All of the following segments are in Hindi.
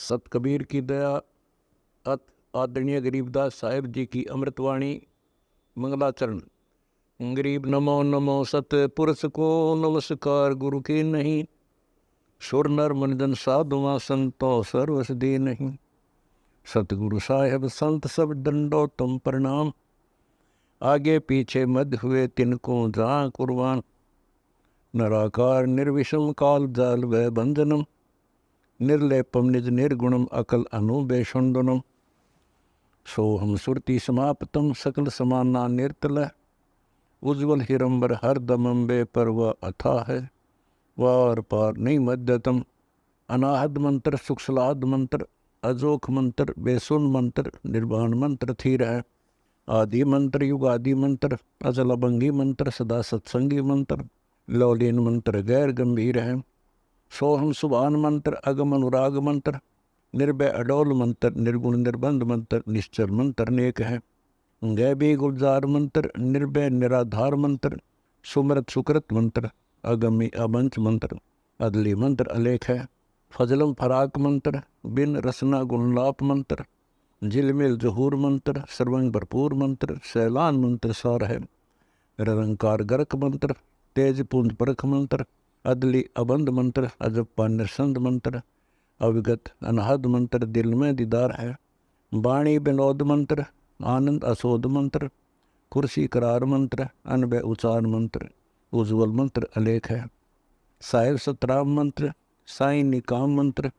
सत कबीर की दया अत आदरणीय गरीबदास साहिब जी की अमृतवाणी मंगलाचरण। गरीब नमो नमो सत पुरुष को नमस्कार गुरु की नहीं, सुर नर मनजन साधुआ संतो सर्वस दी नहीं। सतगुरु साहेब संत सब दंडो तुम प्रणाम, आगे पीछे मध्य हुए तिनको जहाँ कुर्बान। नराकार निर्विषम काल जाल व बंधनम, निर्लेपम निज निर्गुणम अकल अनुबेषुंडनम। सोहम सुरति समाप्तम सकल समाना निर्तल, उज्ज्वल हिरंबर हर दमम बे पर वह अथा है। वार पार नहीं मध्यतम, अनाहद मंत्र सुखसलाद मंत्र, अजोख मंत्र बेसुन मंत्र, निर्वाण मंत्र थीर है। आदि मंत्र युगादि मंत्र, अजल अभंगी मंत्र, सदा सत्संगी मंत्र, लौलीन मंत्र गैर गंभीर है। सोहम सुभान मंत्र, अगम अनुराग मंत्र, निर्भय अडोल मंत्र, निर्गुण निर्बंध मंत्र, निश्चल मंत्र नेक है। गैबी गुलजार मंत्र, निर्भय निराधार मंत्र, सुमृत सुकृत मंत्र, अगमी अबंच मंत्र, अदली मंत्र अलेख है। फजलम फराक मंत्र, बिन रसना गुणलाप मंत्र, झिलमिल जहूर मंत्र, सर्वंग भरपूर मंत्र, सैलान मंत्र सार है। निरंकार गर्क मंत्र, तेज पुंज परख मंत्र, अदली अबंध मंत्र, अजप्पा निरसंद मंत्र, अविगत अनहद मंत्र, दिल में दीदार है। वाणी विनोद मंत्र, आनंद असोद मंत्र, कुर्सी करार मंत्र, अनबय उचार मंत्र, उज्ज्वल मंत्र अलेख है। साहिब सतराम मंत्र, साईं निकाम मंत्र,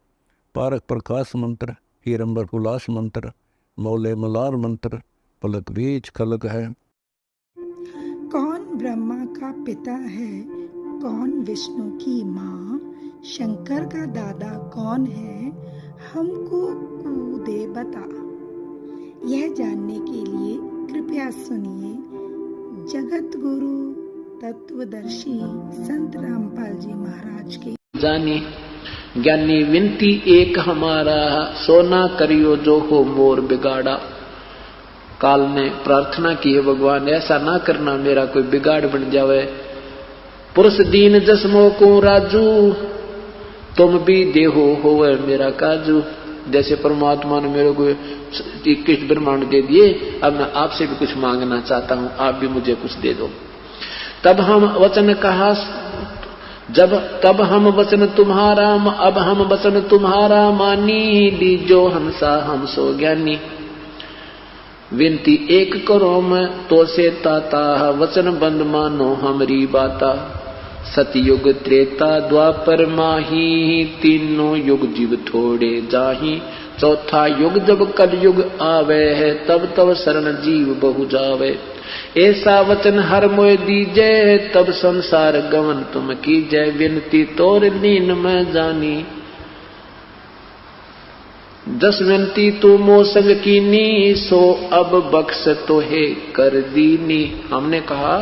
पारक प्रकाश मंत्र, हीरंबर पुलास मंत्र, मौले मलार मंत्र, पलक बीच खलक है। कौन ब्रह्मा का पिता है, कौन विष्णु की माँ, शंकर का दादा कौन है, हमको कूदे बता। यह जानने के लिए कृपया सुनिए जगत गुरु तत्वदर्शी संत रामपाल जी महाराज के। जानी ज्ञानी विनती एक हमारा, सोना करियो जो हो मोर बिगाड़ा। काल ने प्रार्थना की है, भगवान ऐसा ना करना मेरा कोई बिगाड़ बन जावे। पुरुष दीन जसमो को राजू, तुम भी देहो होवे मेरा काजू। जैसे परमात्मा ने मेरे को 21 ब्रह्मांड दे दिए, अब मैं आपसे भी कुछ मांगना चाहता हूं, आप भी मुझे कुछ दे दो। तब हम वचन कहा, तब हम वचन तुम्हारा, अब हम वचन तुम्हारा मानी, लीजो हंसा हम सो ज्ञानी। विनती एक करो मैं तो से ताता, वचन बंद मानो हमरी बाता। सतयुग त्रेता द्वापर माही, तीनों युग जीव थोड़े जाही। चौथा युग जब कलयुग आवे है, तब तब शरण जीव बहु जावे। ऐसा वचन हर मोय दीजय, तब संसार गवन तुम कीजय। विनती तोर लीन में जानी, दस विनती तू मो संग कीनी, सो अब बख्श तो है कर दीनी। हमने कहा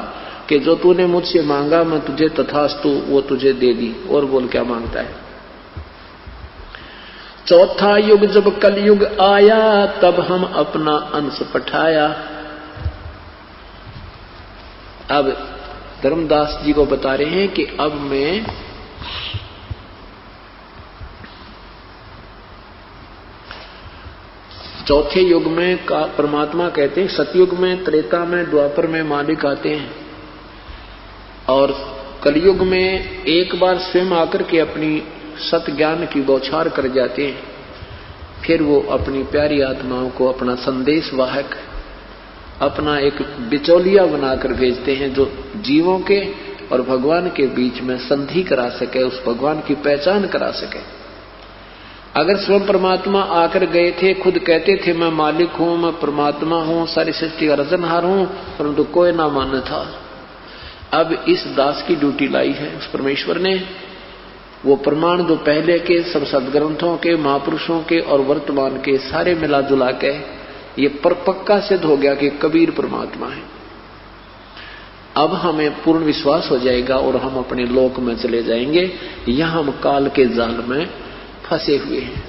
कि जो तूने मुझसे मांगा मैं तुझे तथास्तु वो तुझे दे दी। और बोल क्या मांगता है। चौथा युग जब कलयुग आया, तब हम अपना अंश पठाया। अब धर्मदास जी को बता रहे हैं कि अब मैं चौथे युग में का परमात्मा कहते हैं, सतयुग में, त्रेता में, द्वापर में मालिक आते हैं, और कलयुग में एक बार स्वयं आकर के अपनी सत ज्ञान की बौछार कर जाते हैं। फिर वो अपनी प्यारी आत्माओं को अपना संदेश वाहक, अपना एक बिचौलिया बनाकर भेजते हैं, जो जीवों के और भगवान के बीच में संधि करा सके, उस भगवान की पहचान करा सके। अगर स्वयं परमात्मा आकर गए थे, खुद कहते थे मैं मालिक हूं, मैं परमात्मा हूं, सारी सृष्टि का रचनहार हूं, परंतु कोई ना माना था। अब इस दास की ड्यूटी लाई है उस परमेश्वर ने। वो प्रमाण जो पहले के सब सदग्रंथों के, महापुरुषों के और वर्तमान के सारे मिला जुला के ये पर पक्का सिद्ध हो गया कि कबीर परमात्मा है। अब हमें पूर्ण विश्वास हो जाएगा और हम अपने लोक में चले जाएंगे। यहां हम काल के जाल में फंसे हुए हैं।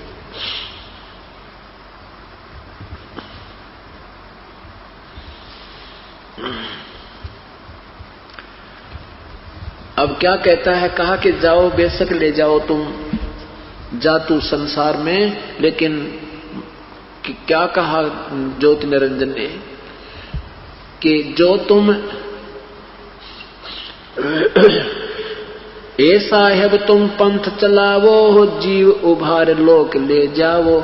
अब क्या कहता है, कहा कि जाओ बेशक ले जाओ तुम जा तू संसार में। लेकिन क्या कहा ज्योति निरंजन ने कि जो तुम ए साहेब तुम पंथ चलावो, जीव उभार लोक ले जावो।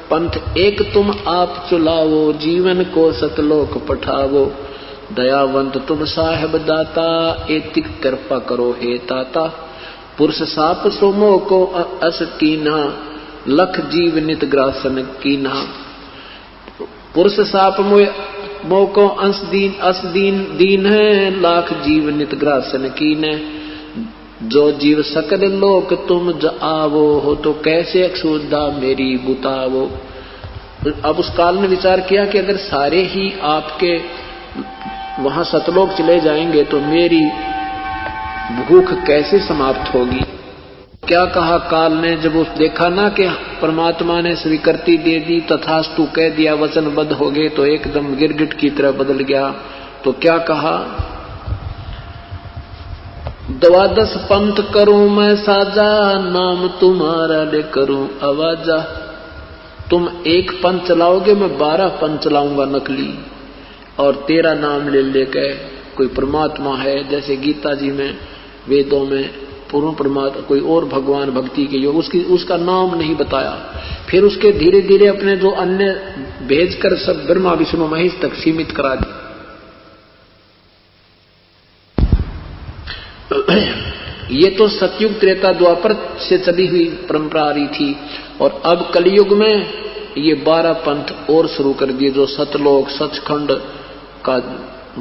पंथ एक तुम आप चलावो, जीवन को सतलोक पठावो। दयावंत तुम साहेब दाता, एतिक कृपा करो हे ताता। पुरुष साप सोमो को अस कीना, लख जीव नित ग्रासन कीना। पुरुष साप मो को अंश दीन है, लाख जीव नित ग्रासन कीने। जो जीव सकल लोक तुम आवो हो, तो कैसे अक्षुद्धा मेरी बुतावो। अब उस काल ने विचार किया कि अगर सारे ही आपके वहां सतलोक चले जाएंगे तो मेरी भूख कैसे समाप्त होगी। क्या कहा काल ने जब उस देखा ना कि परमात्मा ने स्वीकृति दे दी, तथास्तु कह दिया, वचनबद्ध हो गए, तो एकदम गिरगिट की तरह बदल गया। तो क्या कहा, द्वादश पंथ करूं मैं साजा, नाम तुम्हारा ले करूं आवाजा। तुम एक पंथ चलाओगे, मैं 12 पंथ चलाऊंगा नकली, और तेरा नाम ले लेकर कोई परमात्मा है, जैसे गीता जी में, वेदों में पूर्ण परमात्मा कोई और भगवान भक्ति के योग, उसका नाम नहीं बताया। फिर उसके धीरे धीरे अपने जो अन्य भेजकर सब ब्रह्मा विष्णु महेश तक सीमित करा दिया। ये तो सतयुग त्रेता द्वापर से चली हुई परंपरा आ रही थी, और अब कलयुग में ये 12 पंथ और शुरू कर दिए, जो सतलोक सचखंड का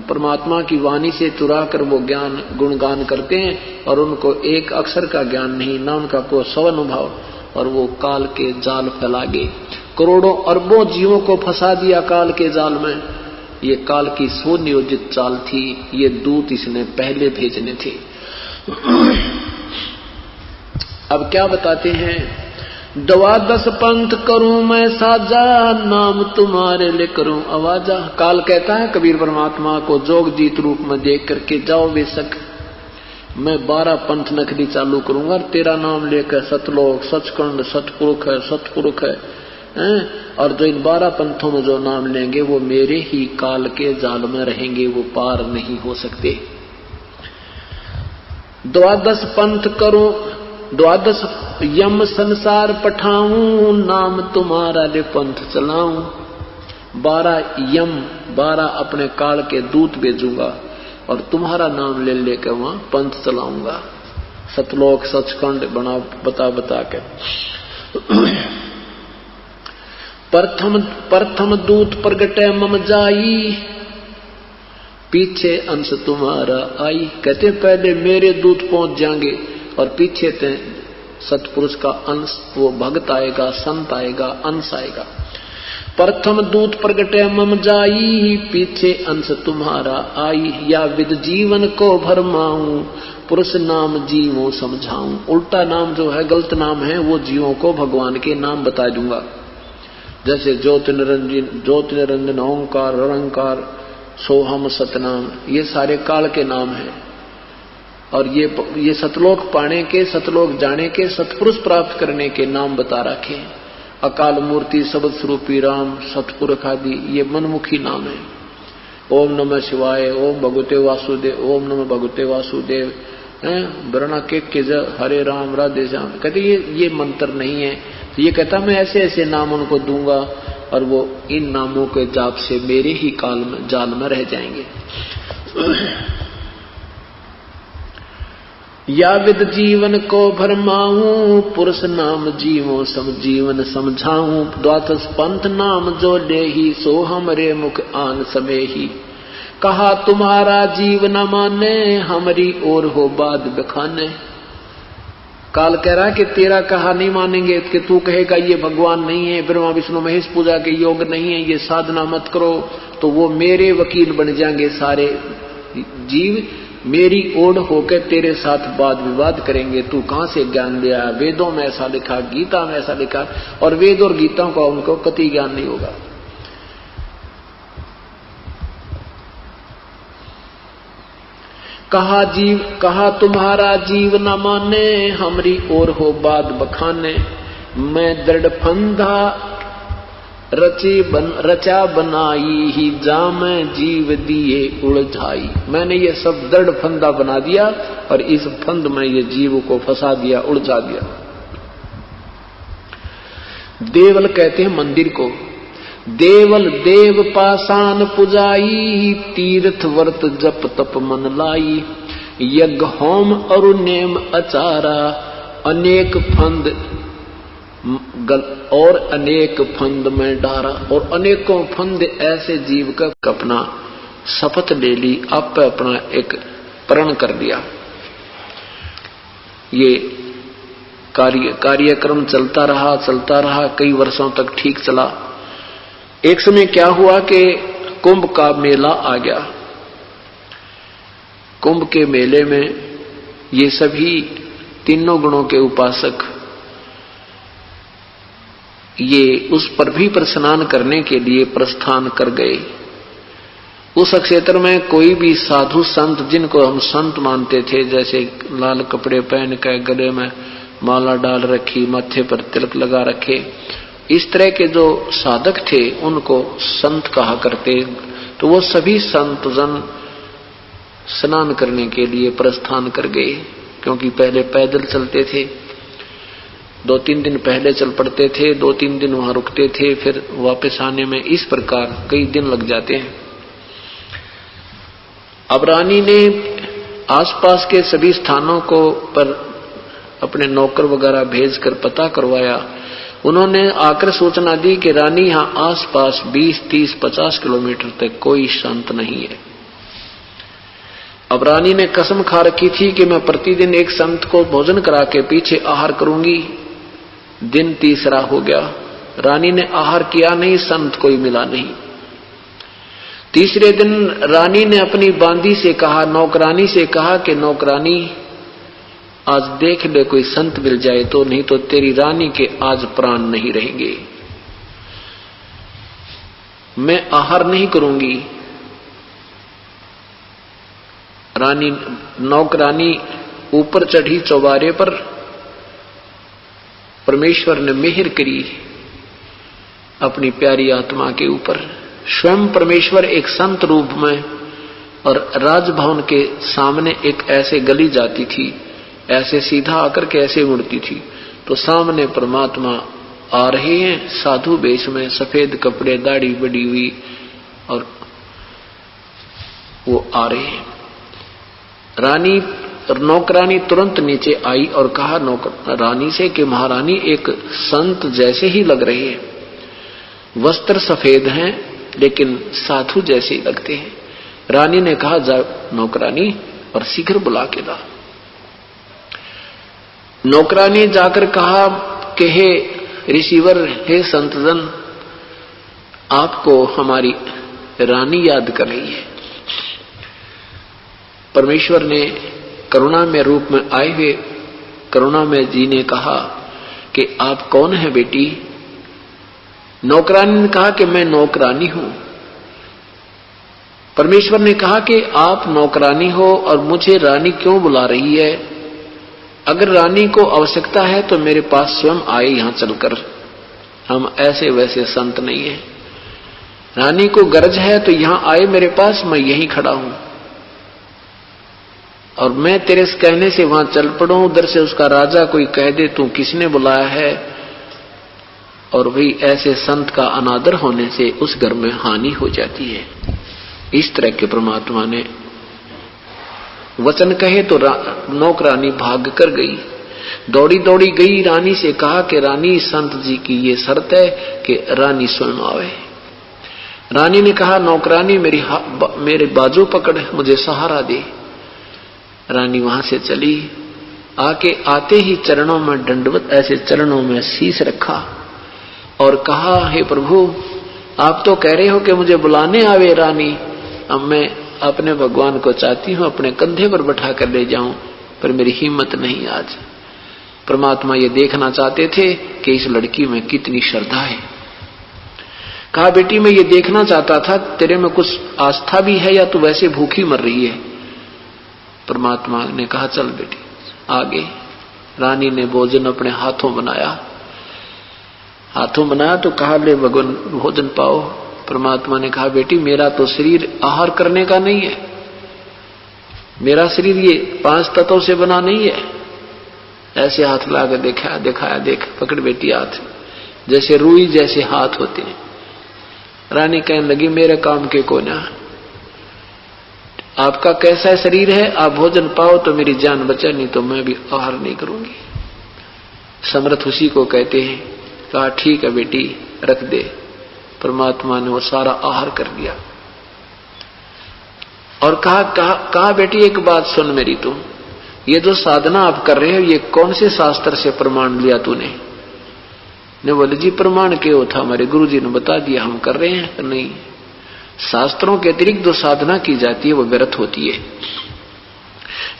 परमात्मा की वाणी से चुरा कर वो ज्ञान गुणगान करते हैं, और उनको एक अक्षर का ज्ञान नहीं, ना उनका कोई स्वानुभव, और वो काल के जाल फैला गए। करोड़ों अरबों जीवों को फंसा दिया काल के जाल में। ये काल की सुनियोजित चाल थी, ये दूत इसने पहले भेजने थे। अब क्या बताते हैं, द्वादश पंथ करूं मैं साजा, नाम तुम्हारे ले करूं आवाजा। काल कहता है कबीर परमात्मा को जोग जीत रूप में देख करके, जाओ बेशक मैं 12 पंथ नकली चालू करूंगा, तेरा नाम लेकर सतलोक सचखंड सतपुरुष है, और जो इन 12 पंथों में जो नाम लेंगे वो मेरे ही काल के जाल में रहेंगे, वो पार नहीं हो सकते। द्वादश पंथ करूं, द्वादश यम संसार पठाऊं, नाम तुम्हारा ले पंथ चलाऊं। 12 यम 12 अपने काल के दूत भेजूंगा, और तुम्हारा नाम ले लेकर वहां पंथ चलाऊंगा, सतलोक सचखंड बता के। प्रथम दूत प्रगटे मम जाई, पीछे अंश तुम्हारा आई। कहते पहले मेरे दूत पहुंच जाएंगे, और पीछे ते सतपुरुष का अंश, वो भक्त आएगा, संत आएगा, अंश आएगा। प्रथम दूत प्रगटे मम जाई, पीछे अंश तुम्हारा आई। या विद जीवन को भरमाऊं, पुरुष नाम जीवों समझाऊं। उल्टा नाम जो है, गलत नाम है, वो जीवों को भगवान के नाम बता दूंगा। जैसे ज्योति निरंजन ओंकार निरंकार सोहम सतनाम, ये सारे काल के नाम हैं, और ये सतलोक पाने के, सतलोक जाने के, सतपुरुष प्राप्त करने के नाम बता रखे। अकाल मूर्ति शब्द स्वरूपी राम सतपुरुष आदि, ये मनमुखी नाम है। ओम नमः शिवाय, ओम भगवते वासुदेव, ओम नमः भगवते वासुदेव, वरना के जय हरे राम राधे श्याम। कहते ये मंत्र नहीं है। तो ये कहता मैं ऐसे ऐसे नाम उनको दूंगा, और वो इन नामों के जाप से मेरे ही काल में जाल में रह जाएंगे। या विद जीवन को भरमाऊं, पुरुष नाम जीवों जीवन समझाऊं। द्वादश पंथ नाम जो ले ही, सो हमरे मुख आन समय ही। कहा तुम्हारा जीव न माने, हमारी ओर हो बाद बखाने। काल कह रहा कि तेरा कहा नहीं मानेंगे, कि तू कहेगा ये भगवान नहीं है, ब्रह्मा विष्णु महेश पूजा के योग नहीं है, ये साधना मत करो, तो वो मेरे वकील बन जाएंगे। सारे जीव मेरी ओर होकर तेरे साथ वाद विवाद करेंगे। तू कहां से ज्ञान लिया? वेदों में ऐसा लिखा, गीता में ऐसा लिखा, और वेद और गीता का उनको कतई ज्ञान नहीं होगा। कहा तुम्हारा जीव न माने, हमरी ओर हो बात बखाने। मैं दृढ़ फंदा रचा बनाई ही जामे जीव दिए उलझाई। मैंने ये सब दृढ़ फंदा बना दिया और इस फंद में ये जीव को फंसा दिया, उलझा दिया। देवल कहते हैं मंदिर को। देवल देव पाषाण पुजाई, तीर्थ व्रत जप तप मन लाई। यज्ञ होम और नेम आचारा, अनेक फंद और अनेक फंद में डारा। और अनेकों फंद ऐसे जीव का अपना शपथ ले ली, आप पे अपना एक प्रण कर दिया। ये कार्यक्रम चलता रहा कई वर्षों तक ठीक चला। एक समय क्या हुआ कि कुंभ का मेला आ गया। कुंभ के मेले में ये सभी तीनों गुणों के उपासक ये उस पृथ्वी पर स्नान करने के लिए प्रस्थान कर गए। उस क्षेत्र में कोई भी साधु संत, जिनको हम संत मानते थे, जैसे लाल कपड़े पहन कर गले में माला डाल रखी, माथे पर तिलक लगा रखे, इस तरह के जो साधक थे उनको संत कहा करते। तो वो सभी संत जन स्नान करने के लिए प्रस्थान कर गए, क्योंकि पहले पैदल चलते थे, 2-3 दिन पहले चल पड़ते थे, 2-3 दिन वहां रुकते थे, फिर वापस आने में इस प्रकार कई दिन लग जाते हैं। अब रानी ने आसपास के सभी स्थानों को पर अपने नौकर वगैरह भेजकर पता करवाया। उन्होंने आकर सूचना दी कि रानी यहां आसपास 20, 30, 50 किलोमीटर तक कोई संत नहीं है। अब रानी ने कसम खा रखी थी कि मैं प्रतिदिन एक संत को भोजन करा के पीछे आहार करूंगी। दिन तीसरा हो गया, रानी ने आहार किया नहीं, संत कोई मिला नहीं। तीसरे दिन रानी ने अपनी बांदी से कहा, नौकरानी से कहा कि नौकरानी आज देख ले कोई संत मिल जाए तो, नहीं तो तेरी रानी के आज प्राण नहीं रहेंगे। मैं आहार नहीं करूंगी। रानी नौकरानी ऊपर चढ़ी चौबारे पर। परमेश्वर ने मेहर करी अपनी प्यारी आत्मा के ऊपर। स्वयं परमेश्वर एक संत रूप में, और राजभवन के सामने एक ऐसे गली जाती थी, ऐसे सीधा आकर के ऐसे मुड़ती थी, तो सामने परमात्मा आ रहे हैं साधु वेश में, सफेद कपड़े, दाढ़ी बड़ी हुई, और वो आ रहे हैं। रानी नौकरानी तुरंत नीचे आई और कहा रानी से कि महारानी एक संत जैसे ही लग रहे हैं, वस्त्र सफेद हैं लेकिन साधु जैसे ही लगते हैं। रानी ने कहा जा नौकरानी और शीघ्र बुला के ला। नौकरानी जाकर कहा कि हे ऋषिवर, हे संतजन, आपको हमारी रानी याद कर रही है। परमेश्वर ने करुणा में रूप में आए हुए करुणा में जी ने कहा कि आप कौन है बेटी? नौकरानी ने कहा कि मैं नौकरानी हूं। परमेश्वर ने कहा कि आप नौकरानी हो और मुझे रानी क्यों बुला रही है? अगर रानी को आवश्यकता है तो मेरे पास स्वयं आए यहां चलकर, हम ऐसे वैसे संत नहीं है। रानी को गरज है तो यहां आए मेरे पास, मैं यहीं खड़ा हूं, और मैं तेरे कहने से वहां चल पड़ूं, उधर से उसका राजा कोई कह दे तू किसने बुलाया है, और वही ऐसे संत का अनादर होने से उस घर में हानि हो जाती है। इस तरह के परमात्मा ने वचन कहे तो नौकरानी भाग कर गई, दौड़ी दौड़ी गई, रानी से कहा कि रानी, संत जी की ये शर्त है कि रानी स्वयं आवे। रानी ने कहा नौकरानी मेरे बाजू पकड़, मुझे सहारा दे। रानी वहां से चली, आके आते ही चरणों में दंडवत, ऐसे चरणों में शीश रखा और कहा, हे प्रभु, आप तो कह रहे हो कि मुझे बुलाने आवे रानी, अब मैं अपने भगवान को चाहती हूं अपने कंधे पर बैठा कर ले जाऊं, पर मेरी हिम्मत नहीं आज। परमात्मा ये देखना चाहते थे कि इस लड़की में कितनी श्रद्धा है। कहा बेटी, मैं ये देखना चाहता था तेरे में कुछ आस्था भी है या तू वैसे भूखी मर रही है। परमात्मा ने कहा चल बेटी आगे। रानी ने भोजन अपने हाथों बनाया, हाथों बनाया तो कहा ले भगवान भोजन पाओ। परमात्मा ने कहा बेटी मेरा तो शरीर आहार करने का नहीं है, मेरा शरीर ये 5 तत्वों से बना नहीं है। ऐसे हाथ लाकर दिखाया देख पकड़ बेटी हाथ, जैसे रुई जैसे हाथ होते हैं। रानी कहने लगी मेरे काम के को ना, आपका कैसा शरीर है, आप भोजन पाओ तो मेरी जान बचा, नहीं तो मैं भी आहार नहीं करूंगी। समर्थ उसी को कहते हैं। कहा ठीक है बेटी रख दे। परमात्मा ने वो सारा आहार कर दिया और कहा बेटी एक बात सुन मेरी, तुम ये जो साधना आप कर रहे हो ये कौन से शास्त्र से प्रमाण लिया तूने? ने बोले जी प्रमाण क्यों था, हमारे गुरु जी ने बता दिया हम कर रहे हैं। नहीं, शास्त्रों के अतिरिक्त जो साधना की जाती है वो व्यर्थ होती है।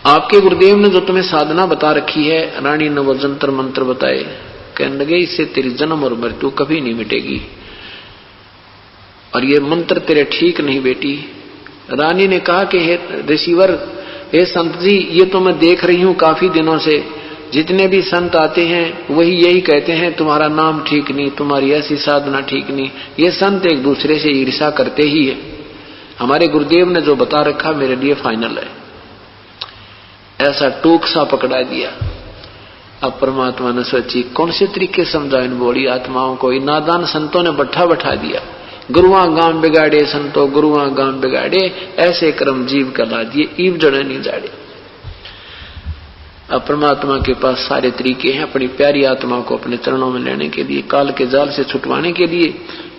आपके गुरुदेव ने जो तुम्हें साधना बता रखी है, रानी ने वो जंतर मंत्र बताए, कहने लगे इससे तेरी जन्म और मृत्यु कभी नहीं मिटेगी और ये मंत्र तेरे ठीक नहीं बेटी। रानी ने कहा कि हे रिसीवर, हे संत जी, ये तो मैं देख रही हूं काफी दिनों से, जितने भी संत आते हैं वही यही कहते हैं तुम्हारा नाम ठीक नहीं, तुम्हारी ऐसी साधना ठीक नहीं। ये संत एक दूसरे से ईर्ष्या करते ही है, हमारे गुरुदेव ने जो बता रखा मेरे लिए फाइनल है। ऐसा टूक सा पकड़ा दिया। अब परमात्मा ने सोची कौन से तरीके समझा इन बोली आत्माओं को। इन नादान संतों ने बैठा दिया, गुरुआ गांव बिगाड़े संतो गुरुआ गांव बिगाड़े, ऐसे कर्म जीव कला दिए ईव जड़े नहीं जाड़े। अब परमात्मा के पास सारे तरीके हैं अपनी प्यारी आत्मा को अपने चरणों में लेने के लिए, काल के जाल से छुटवाने के लिए।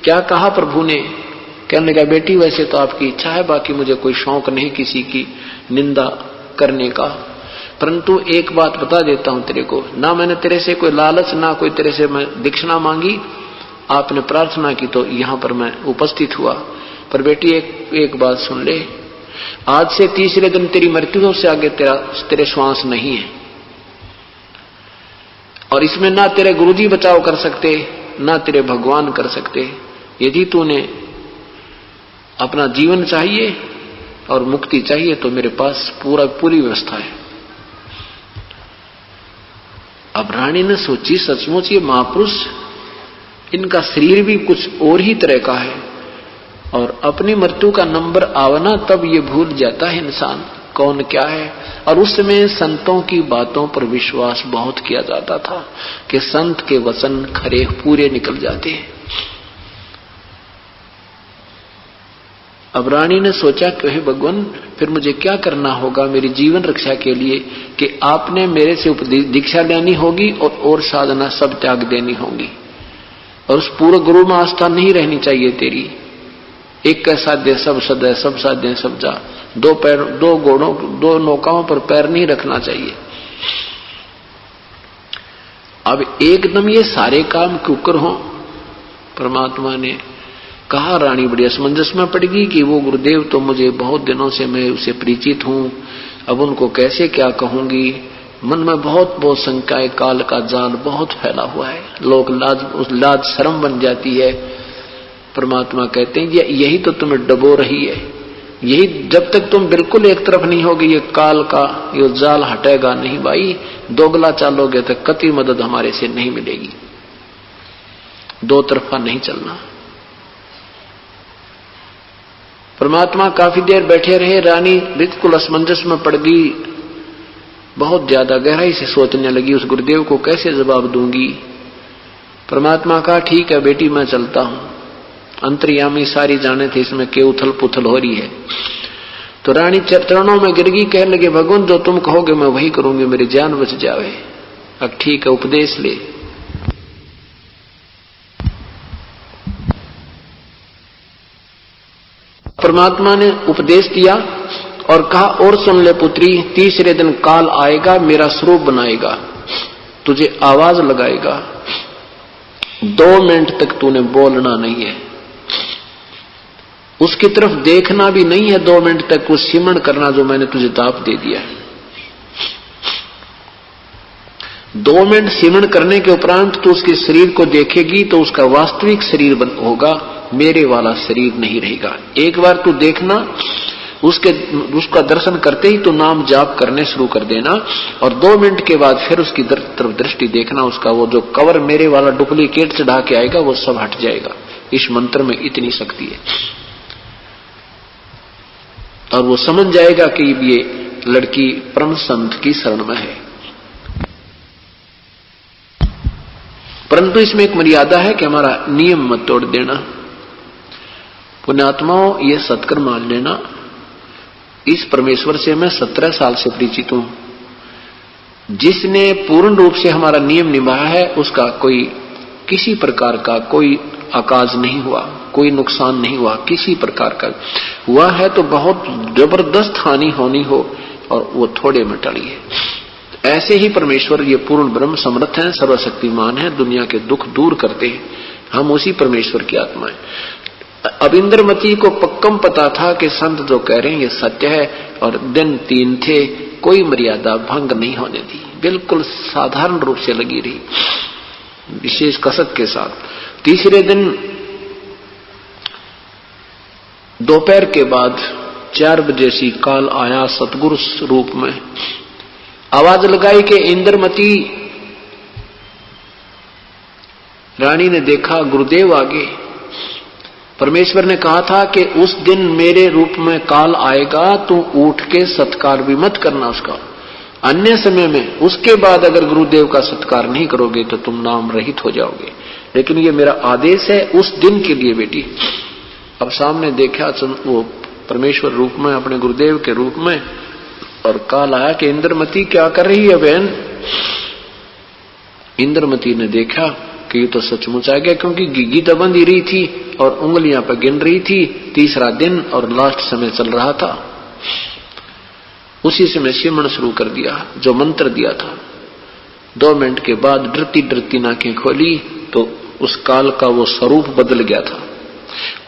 क्या कहा प्रभु ने? कहने लगा बेटी वैसे तो आपकी इच्छा है, बाकी मुझे कोई शौक नहीं किसी की निंदा करने का, परंतु एक बात बता देता हूं तेरे को, ना मैंने तेरे से कोई लालच, ना कोई तेरे से मैं दीक्षिणा मांगी, आपने प्रार्थना की तो यहां पर मैं उपस्थित हुआ। पर बेटी एक बात सुन ले, आज से तीसरे दिन तेरी मृत्यु से आगे तेरे श्वास नहीं है और इसमें ना तेरे गुरुजी बचाव कर सकते, ना तेरे भगवान कर सकते। यदि तूने अपना जीवन चाहिए और मुक्ति चाहिए तो मेरे पास पूरी व्यवस्था है। अब रानी ने सोची सचमुच ये महापुरुष, इनका शरीर भी कुछ और ही तरह का है और अपनी मृत्यु का नंबर आवना तब ये भूल जाता है इंसान कौन क्या है। और उस समय संतों की बातों पर विश्वास बहुत किया जाता था कि संत के वचन खरे पूरे निकल जाते हैं। अब रानी ने सोचा कि हे भगवान फिर मुझे क्या करना होगा मेरी जीवन रक्षा के लिए, कि आपने मेरे से दीक्षा लेनी होगी और साधना सब त्याग देनी होगी और उस पूर्व गुरु में आस्था नहीं रहनी चाहिए तेरी। एक का साध्य सब सदै, सब साध्य सब जा, दो पैर दो घोड़ों दो नौकाओं पर पैर नहीं रखना चाहिए। अब एकदम ये सारे काम क्यों कर हो? परमात्मा ने कहा रानी बड़ी असमंजस में पड़ गई कि वो गुरुदेव तो मुझे बहुत दिनों से मैं उसे परिचित हूं, अब उनको कैसे क्या कहूंगी। मन में बहुत शंकाएं, काल का जाल बहुत फैला हुआ है, लोग लाज शर्म बन जाती है। परमात्मा कहते हैं यही तो तुम्हें डबो रही है, यही जब तक तुम बिल्कुल एक तरफ नहीं होगी ये काल का ये जाल हटेगा नहीं भाई। दोगला चालोगे तो कतई मदद हमारे से नहीं मिलेगी, दो तरफा नहीं चलना। परमात्मा काफी देर बैठे रहे, रानी बिल्कुल असमंजस में पड़ गई, बहुत ज्यादा गहराई से सोचने लगी उस गुरुदेव को कैसे जवाब दूंगी। परमात्मा कहा ठीक है बेटी मैं चलता हूं, अंतर्यामी सारी जाने थे इसमें के उथल पुथल हो रही है। तो रानी चरणों में गिर गई, कहने लगे भगवान जो तुम कहोगे मैं वही करूंगी, मेरी जान बच जावे। अब ठीक है उपदेश ले। परमात्मा ने उपदेश दिया और कहा और सुन ले पुत्री, तीसरे दिन काल आएगा, मेरा स्वरूप बनाएगा, तुझे आवाज लगाएगा, 2 मिनट तक तूने बोलना नहीं है, उसकी तरफ देखना भी नहीं है 2 मिनट तक, वो सिमरण करना जो मैंने तुझे दाप दे दिया है। 2 मिनट सिमरण करने के उपरांत तू उसके शरीर को देखेगी तो उसका वास्तविक शरीर होगा, मेरे वाला शरीर नहीं रहेगा। एक बार तू देखना उसका दर्शन करते ही तो नाम जाप करने शुरू कर देना, और 2 मिनट के बाद फिर उसकी तरफ दृष्टि देखना, उसका वो जो कवर मेरे वाला डुप्लीकेट चढ़ा के आएगा वो सब हट जाएगा। इस मंत्र में इतनी शक्ति है। और वो समझ जाएगा कि ये लड़की परम संत की शरण में है। परंतु इसमें एक मर्यादा है कि हमारा नियम मत तोड़ देना। पुण्यात्माओं, ये सत्कर्म मान लेना, इस परमेश्वर से मैं 17 साल से परिचित हूं। जिसने पूर्ण रूप से हमारा नियम निभाया है उसका कोई किसी प्रकार का कोई आकाज नहीं हुआ, कोई नुकसान नहीं हुआ, किसी प्रकार का हुआ है तो बहुत जबरदस्त हानि होनी हो और वो थोड़े में टली है। ऐसे ही परमेश्वर ये पूर्ण ब्रह्म समर्थ हैं, सर्वशक्तिमान है, दुनिया के दुख दूर करते हैं। हम उसी परमेश्वर की आत्मा है। अब इंद्रमती को पक्कम पता था कि संत जो कह रहे हैं ये सत्य है, और दिन 3 थे, कोई मर्यादा भंग नहीं होने दी, बिल्कुल साधारण रूप से लगी रही, विशेष कसक के साथ। तीसरे दिन दोपहर के बाद 4 बजे सी काल आया सतगुरु रूप में, आवाज लगाई कि इंद्रमती। रानी ने देखा गुरुदेव आगे। परमेश्वर ने कहा था कि उस दिन मेरे रूप में काल आएगा, तू उठ के सत्कार भी मत करना उसका, अन्य समय में। उसके बाद अगर गुरुदेव का सत्कार नहीं करोगे तो तुम नाम रहित हो जाओगे, लेकिन ये मेरा आदेश है उस दिन के लिए बेटी। अब सामने देखा वो परमेश्वर रूप में, अपने गुरुदेव के रूप में, और काल आया कि इंद्रमती क्या कर रही है बहन। इंद्रमती ने देखा कि ये तो सचमुच आ गया, क्योंकि गिग्गी तो बंध ही रही थी और उंगलियां पर गिन रही थी। तीसरा दिन और लास्ट समय चल रहा था। उसी समय सिमरन शुरू कर दिया जो मंत्र दिया था। 2 मिनट के बाद डरती डरती आंखें खोली तो उस काल का वो स्वरूप बदल गया था।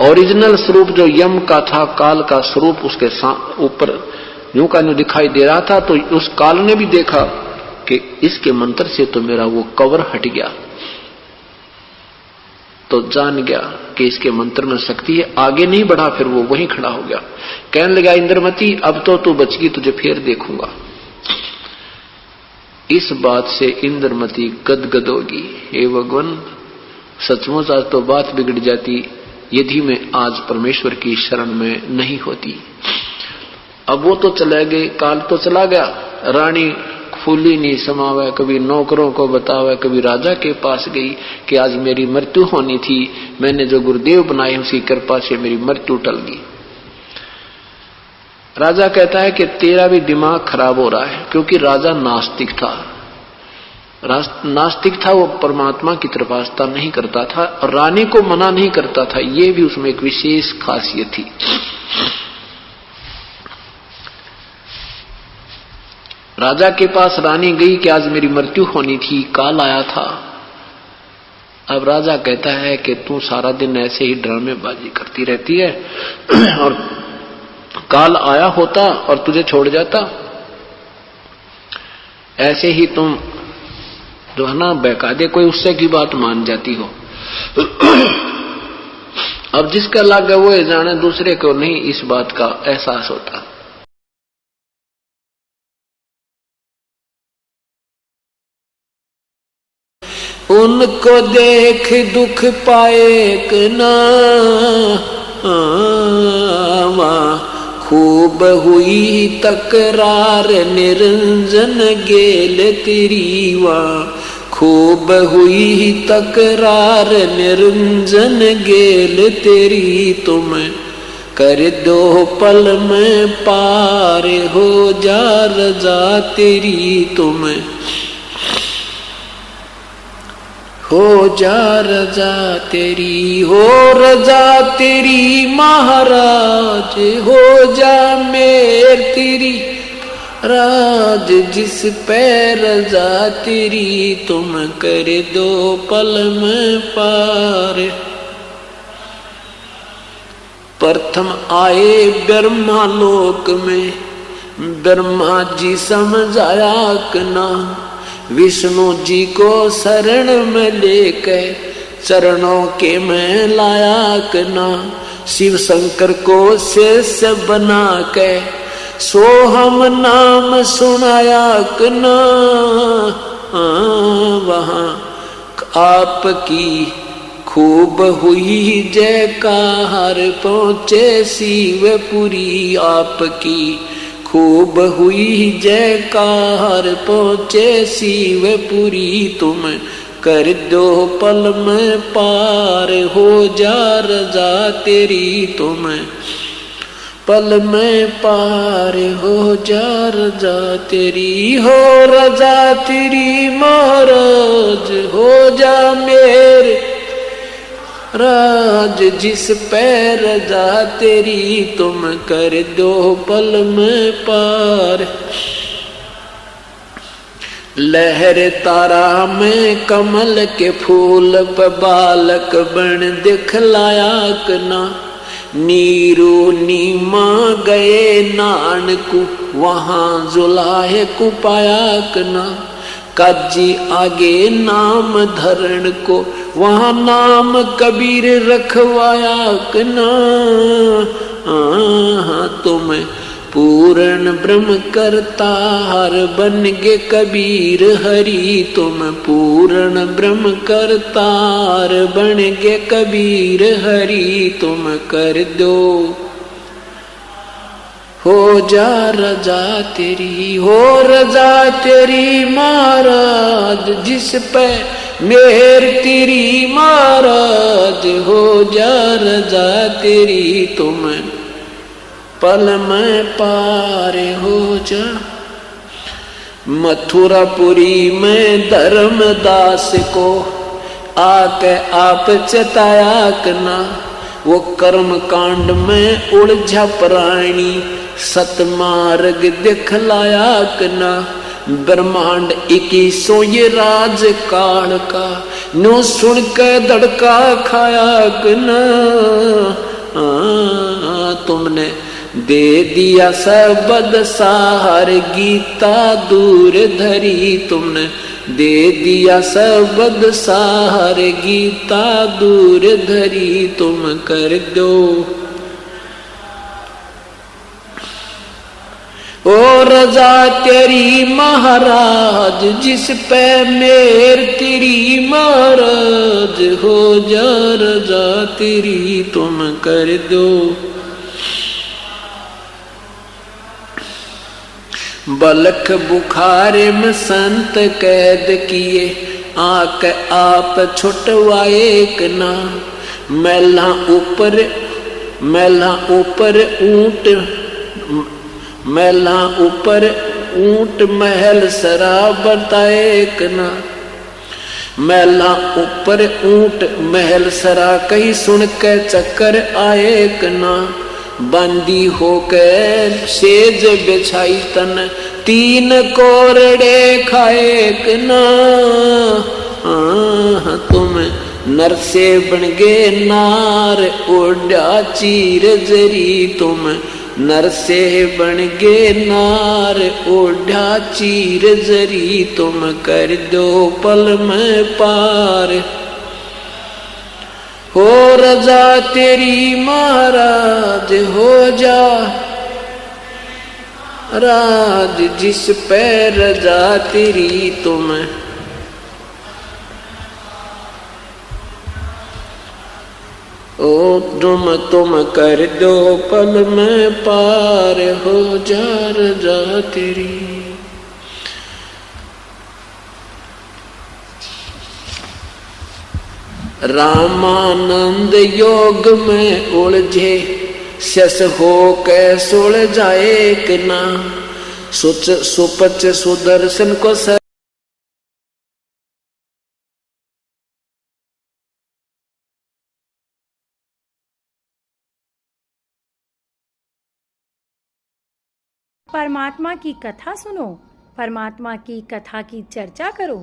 ओरिजिनल स्वरूप जो यम का था, काल का स्वरूप उसके ऊपर यूं का यूं दिखाई दे रहा था। तो उस काल ने भी देखा कि इसके मंत्र से तो मेरा वो कवर हट गया, तो जान गया कि इसके मंत्र में शक्ति है। आगे नहीं बढ़ा, फिर वो वहीं खड़ा हो गया। कहने लगा इंद्रमती अब तो तू बच गई, तुझे फिर देखूंगा। इस बात से इंद्रमती गदगद होगी, हे भगवान सचमुच आज तो बात बिगड़ जाती यदि मैं आज परमेश्वर की शरण में नहीं होती। अब वो तो चले गए, काल तो चला गया। रानी फूली नहीं समावे, कभी नौकरों को बतावे, कभी राजा के पास गई कि आज मेरी मृत्यु होनी थी, मैंने जो गुरुदेव बनाए उसी कृपा से मेरी मृत्यु टल गई। राजा कहता है कि तेरा भी दिमाग खराब हो रहा है, क्योंकि राजा नास्तिक था। नास्तिक था, वो परमात्मा की तरफ आस्था नहीं करता था और रानी को मना नहीं करता था। ये भी उसमें एक विशेष खासियत थी। राजा के पास रानी गई कि आज मेरी मृत्यु होनी थी, काल आया था। अब राजा कहता है कि तू सारा दिन ऐसे ही ड्रामेबाजी करती रहती है और काल आया होता और तुझे छोड़ जाता। ऐसे ही तुम जो है ना बहका दे कोई, उससे की बात मान जाती हो। अब जिसका लग वो जाने, दूसरे को नहीं इस बात का एहसास होता। उनको देख दुख पाए ना खूब हुई तकरार निरंजन गेल तेरी वा, खूब हुई तकरार निरंजन गेल तेरी, तुम कर दो पल में पार हो जा रजा तेरी, तुम हो जा रजा तेरी, हो रजा तेरी महाराज, हो जा मेर तेरी राज, जिस पे रजा तेरी, तुम कर दो पल में पार। प्रथम आए ब्रह्मा लोक में, ब्रह्मा जी समझाया कना, विष्णु जी को शरण में लेकर चरणों के में लाया कना, शिव शंकर को शेष बना के सो हम नाम सुनाया कना। वहाँ आपकी खूब हुई जयकार पहुँचे शिवपुरी। आपकी खूब हुई जयकार पहुँचे शिवपुरी। तुम कर दो पल में पार हो जा रजा तेरी। तुम पल में पार हो जा रजा तेरी। हो रजा तेरी महाराज हो जा मेरे राज जिस पे रजा तेरी। तुम कर दो पल में पार। लहर तारा में कमल के फूल पे बालक बन दिखलाया कना। नीरू नीमा गए नानकू वहाँ जुलाहे को पाया कना। काजी आगे नाम धरण को वहाँ नाम कबीर रखवाया कना। तुम पूर्ण ब्रह्म करतार बन गे कबीर हरि। तुम पूर्ण ब्रह्म करतार बन गे कबीर हरि। तुम कर दो हो जा रजा तेरी। हो रजा तेरी महाराज जिस पे मेहर तेरी महाराज हो जा रजा तेरी। तुम पल में पार हो जा। मथुरापुरी में धर्मदास को आके आप चताया कना। वो कर्म कांड में उलझा प्राणी सतमार्ग दिखलाया कना। ब्रह्मांड 21 ये राज काल का नो सुन के धड़का खाया कना। तुमने दे दिया सबद सार गीता दूर धरी। तुमने दे दिया सबद सार गीता दूर धरी। तुम कर दो ओ रजा तेरी महाराज जिस पे मेर तेरी महाराज हो जा रजा तेरी। तुम कर दो बलख बुखारे में संत कैद किए आके आप छुटवाए कना। मैला ऊपर ऊंट मैला ऊपर ऊंट महल शराब बताए कना। मैला ऊपर ऊंट महल सरा कहीं सुन के चक्कर आए कना। बंदी होकर सेज बिछाई तन 3 कोरड़े खाए कना। तुम नर से बन गे नार ओढ़ा चीर जरी। तुम नर से बन गे नार ओढ़ा चीर जरी। तुम कर दो पल में पार हो रजा तेरी महाराज हो जा राज जिस पे रजा तेरी। तुम ओ तुम कर दो पल में पार हो जा रजा तेरी। रामानंद योग में उलझे शस हो के सुलझाए कि ना। सुपच सुदर्शन को परमात्मा की कथा सुनो, परमात्मा की कथा की चर्चा करो।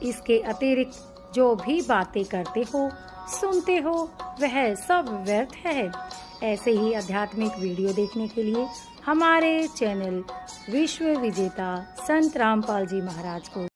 इसके अतिरिक्त जो भी बातें करते हो, सुनते हो, वह सब व्यर्थ है। ऐसे ही आध्यात्मिक वीडियो देखने के लिए हमारे चैनल विश्व विजेता संत रामपाल जी महाराज को